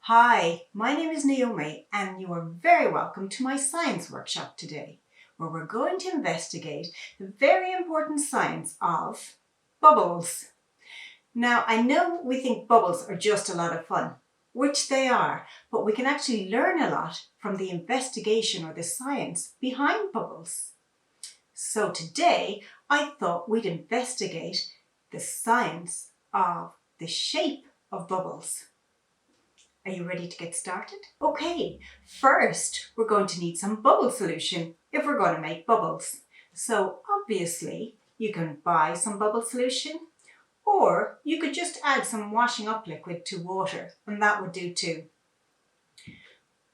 Hi, my name is Naomi and you are very welcome to my science workshop today, where we're going to investigate the very important science of bubbles. Now, I know we think bubbles are just a lot of fun, which they are, but we can actually learn a lot from the investigation or the science behind bubbles. So today, I thought we'd investigate the science of the shape of bubbles. Are you ready to get started? Okay, first we're going to need some bubble solution if we're going to make bubbles. So obviously you can buy some bubble solution or you could just add some washing up liquid to water and that would do too.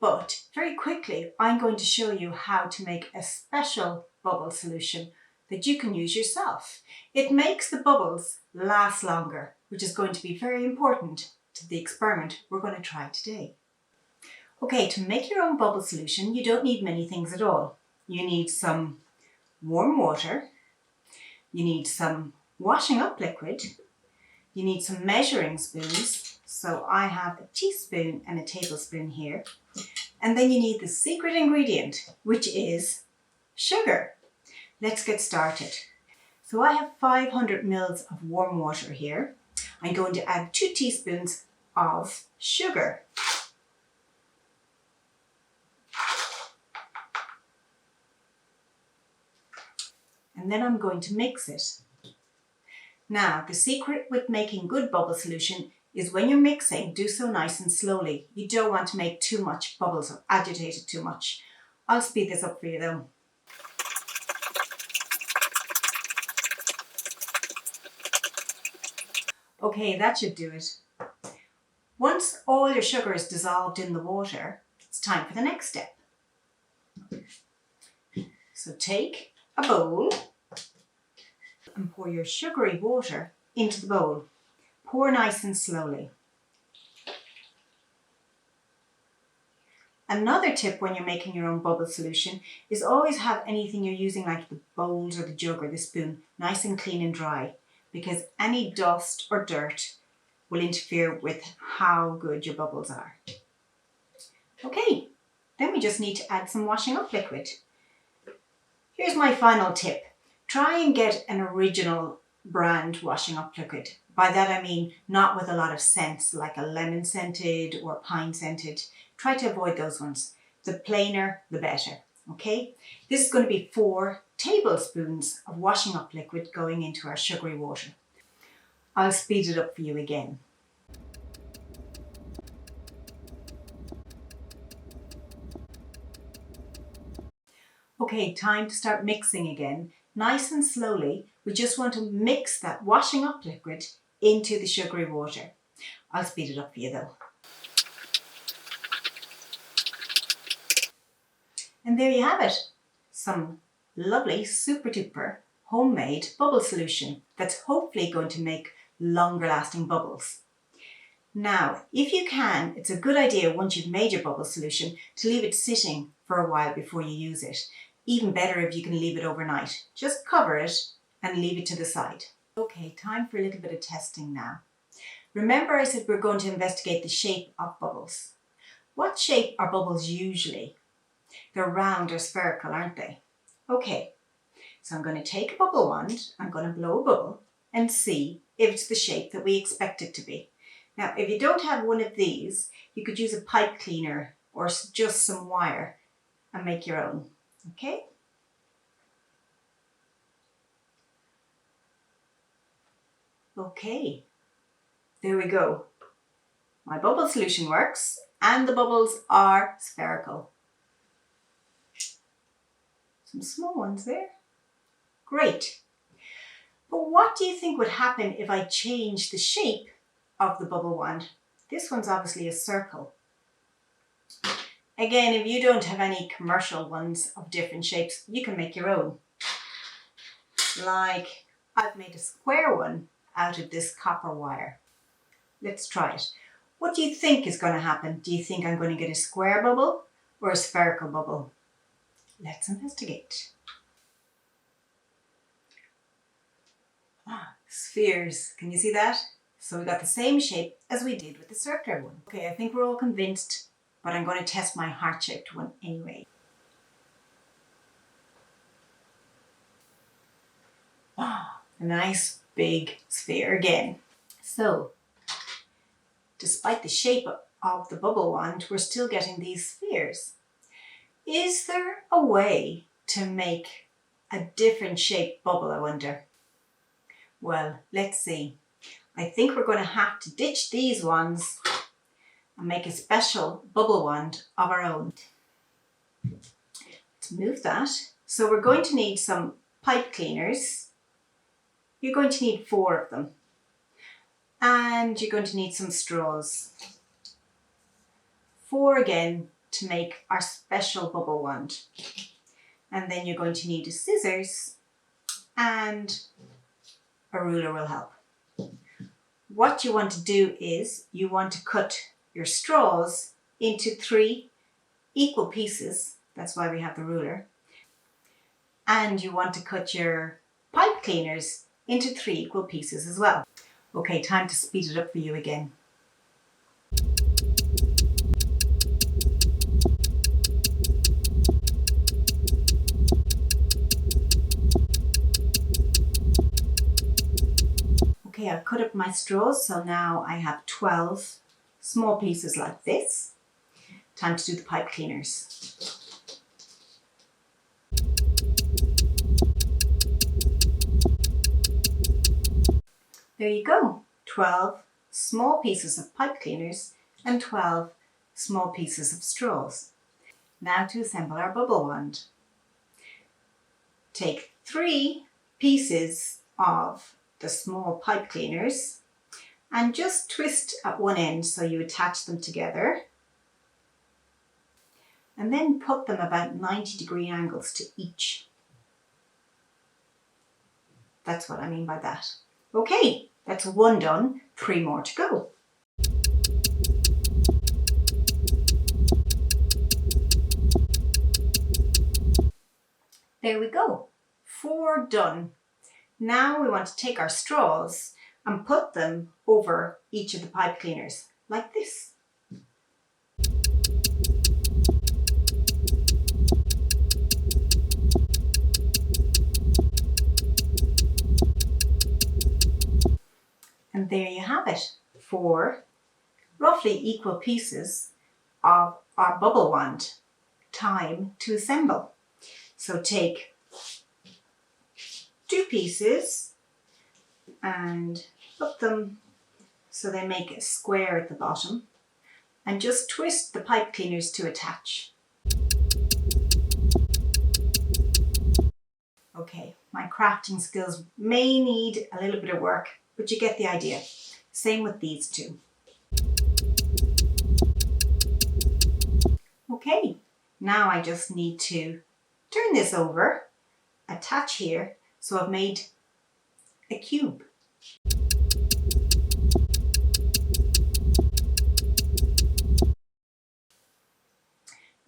But very quickly I'm going to show you how to make a special bubble solution that you can use yourself. It makes the bubbles last longer, which is going to be very important to the experiment we're going to try today. Okay, to make your own bubble solution, you don't need many things at all. You need some warm water, you need some washing up liquid, you need some measuring spoons. So I have a teaspoon and a tablespoon here. And then you need the secret ingredient, which is sugar. Let's get started. So I have 500 ml of warm water here. I'm going to add 2 teaspoons of sugar. And then I'm going to mix it. Now, the secret with making good bubble solution is when you're mixing, do so nice and slowly. You don't want to make too much bubbles or agitate it too much. I'll speed this up for you though. Okay, that should do it. Once all your sugar is dissolved in the water, it's time for the next step. So take a bowl and pour your sugary water into the bowl. Pour nice and slowly. Another tip when you're making your own bubble solution is always have anything you're using like the bowls or the jug or the spoon nice and clean and dry, because any dust or dirt will interfere with how good your bubbles are. Okay, then we just need to add some washing up liquid. Here's my final tip. Try and get an original brand washing up liquid. By that I mean not with a lot of scents like a lemon scented or pine scented. Try to avoid those ones. The plainer, the better. Okay? This is going to be 4 tablespoons of washing up liquid going into our sugary water. I'll speed it up for you again. Okay, time to start mixing again. Nice and slowly, we just want to mix that washing up liquid into the sugary water. I'll speed it up for you though. And there you have it. Some lovely, super duper homemade bubble solution that's hopefully going to make longer lasting bubbles. Now, if you can, it's a good idea once you've made your bubble solution to leave it sitting for a while before you use it. Even better if you can leave it overnight. Just cover it and leave it to the side. Okay, time for a little bit of testing now. Remember I said we're going to investigate the shape of bubbles. What shape are bubbles usually? They're round or spherical, aren't they? Okay, so I'm going to take a bubble wand, I'm going to blow a bubble and see if it's the shape that we expect it to be. Now, if you don't have one of these, you could use a pipe cleaner or just some wire and make your own, okay? Okay, there we go. My bubble solution works and the bubbles are spherical. Some small ones there. Great. But what do you think would happen if I change the shape of the bubble wand? This one's obviously a circle. Again, if you don't have any commercial ones of different shapes, you can make your own. Like I've made a square one out of this copper wire. Let's try it. What do you think is going to happen? Do you think I'm going to get a square bubble or a spherical bubble? Let's investigate. Spheres. Can you see that? So we got the same shape as we did with the circular one. Okay, I think we're all convinced, but I'm going to test my heart-shaped one anyway. Ah, a nice big sphere again. So, despite the shape of the bubble wand, we're still getting these spheres. Is there a way to make a different shaped bubble, I wonder? Well, let's see. I think we're going to have to ditch these ones and make a special bubble wand of our own. Let's move that. So we're going to need some pipe cleaners. You're going to need 4 of them. And you're going to need some straws. 4 again to make our special bubble wand. And then you're going to need a scissors and a ruler will help. What you want to do is you want to cut your straws into 3 equal pieces. That's why we have the ruler. And you want to cut your pipe cleaners into 3 equal pieces as well. Okay, time to speed it up for you again. Okay, I've cut up my straws, so now I have 12 small pieces like this. Time to do the pipe cleaners. There you go, 12 small pieces of pipe cleaners and 12 small pieces of straws. Now to assemble our bubble wand. Take 3 pieces of the small pipe cleaners and just twist at one end so you attach them together. And then put them about 90-degree angles to each. That's what I mean by that. Okay, that's 1 done, 3 more to go. There we go, 4 done. Now we want to take our straws and put them over each of the pipe cleaners, like this. And there you have it, 4 roughly equal pieces of our bubble wand. Time to assemble. So take 2 pieces and put them so they make a square at the bottom and just twist the pipe cleaners to attach. Okay, my crafting skills may need a little bit of work, but you get the idea. Same with these 2. Okay, now I just need to turn this over, attach here, so I've made a cube.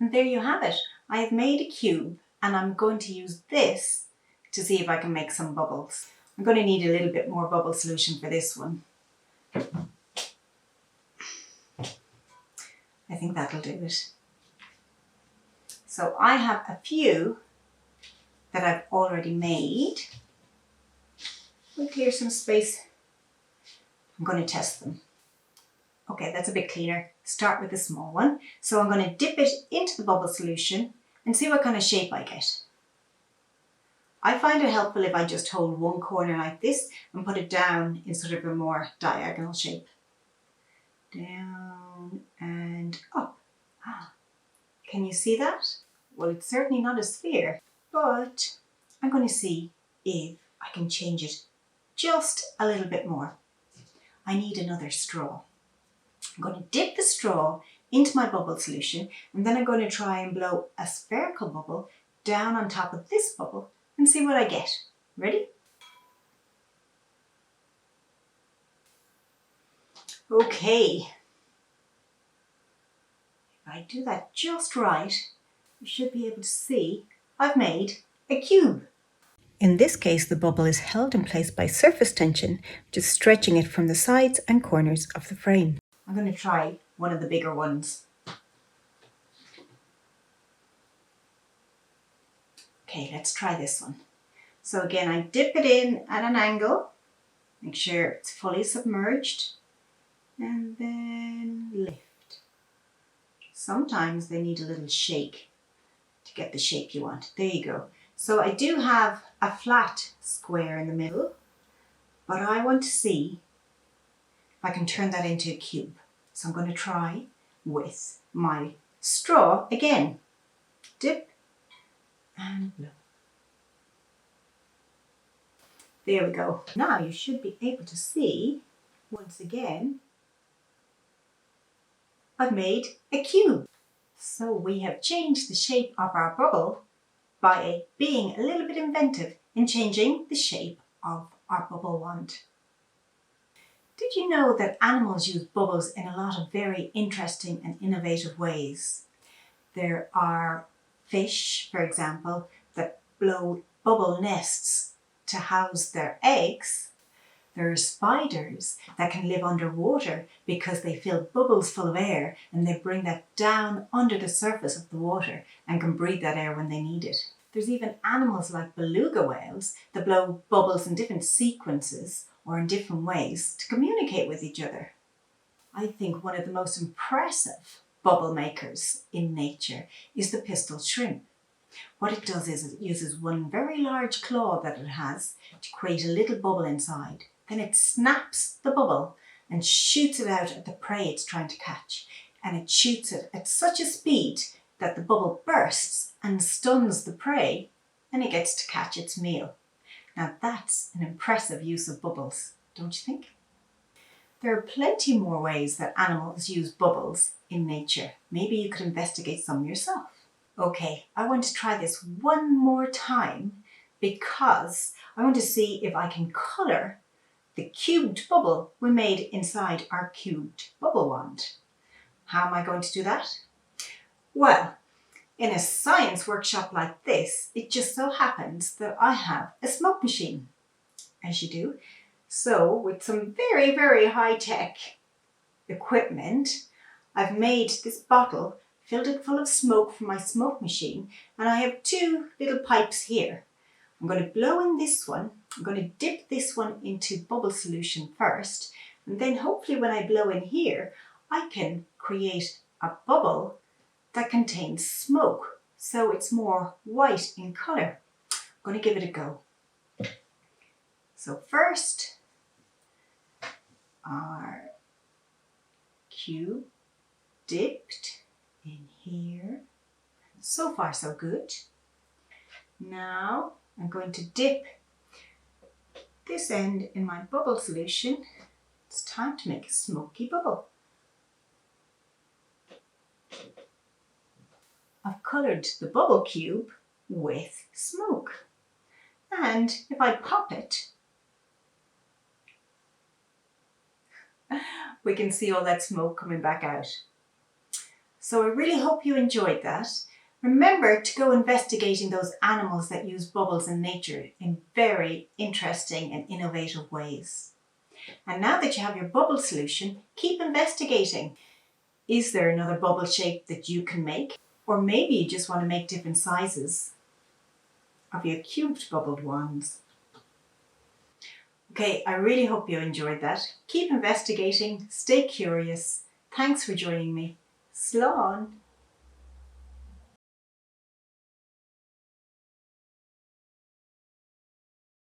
And there you have it. I have made a cube and I'm going to use this to see if I can make some bubbles. I'm going to need a little bit more bubble solution for this one. I think that'll do it. So I have a few that I've already made. We'll clear some space. I'm going to test them. Okay, that's a bit cleaner. Start with the small one. So I'm going to dip it into the bubble solution and see what kind of shape I get. I find it helpful if I just hold one corner like this and put it down in sort of a more diagonal shape. Down and up. Can you see that? Well, it's certainly not a sphere, but I'm going to see if I can change it just a little bit more. I need another straw. I'm going to dip the straw into my bubble solution and then I'm going to try and blow a spherical bubble down on top of this bubble and see what I get. Ready? Okay. If I do that just right, you should be able to see I've made a cube. In this case, the bubble is held in place by surface tension, which is stretching it from the sides and corners of the frame. I'm going to try one of the bigger ones. Okay, let's try this one. So again, I dip it in at an angle, make sure it's fully submerged, and then lift. Sometimes they need a little shake to get the shape you want. There you go. So I do have a flat square in the middle, but I want to see if I can turn that into a cube. So I'm going to try with my straw again. Dip and blow. There we go. Now you should be able to see, once again, I've made a cube. So we have changed the shape of our bubble by being a little bit inventive in changing the shape of our bubble wand. Did you know that animals use bubbles in a lot of very interesting and innovative ways? There are fish, for example, that blow bubble nests to house their eggs. There are spiders that can live underwater because they fill bubbles full of air and they bring that down under the surface of the water and can breathe that air when they need it. There's even animals like beluga whales that blow bubbles in different sequences or in different ways to communicate with each other. I think one of the most impressive bubble makers in nature is the pistol shrimp. What it does is it uses one very large claw that it has to create a little bubble inside. Then it snaps the bubble and shoots it out at the prey it's trying to catch. And it shoots it at such a speed that the bubble bursts and stuns the prey and it gets to catch its meal. Now that's an impressive use of bubbles, don't you think? There are plenty more ways that animals use bubbles in nature. Maybe you could investigate some yourself. Okay, I want to try this one more time because I want to see if I can colour the cubed bubble we made inside our cubed bubble wand. How am I going to do that? Well, in a science workshop like this, it just so happens that I have a smoke machine, as you do. So with some very, very high-tech equipment, I've made this bottle, filled it full of smoke from my smoke machine, and I have two little pipes here. I'm going to blow in this one. I'm going to dip this one into bubble solution first, and then hopefully when I blow in here, I can create a bubble that contains smoke, so it's more white in colour. I'm going to give it a go. So first, our cube dipped in here. So far so good. Now I'm going to dip this end in my bubble solution. It's time to make a smoky bubble. I've coloured the bubble cube with smoke. And if I pop it, we can see all that smoke coming back out. So I really hope you enjoyed that. Remember to go investigating those animals that use bubbles in nature in very interesting and innovative ways. And now that you have your bubble solution, keep investigating. Is there another bubble shape that you can make? Or maybe you just want to make different sizes of your cubed bubbled wands. Okay, I really hope you enjoyed that. Keep investigating, stay curious. Thanks for joining me. Slán!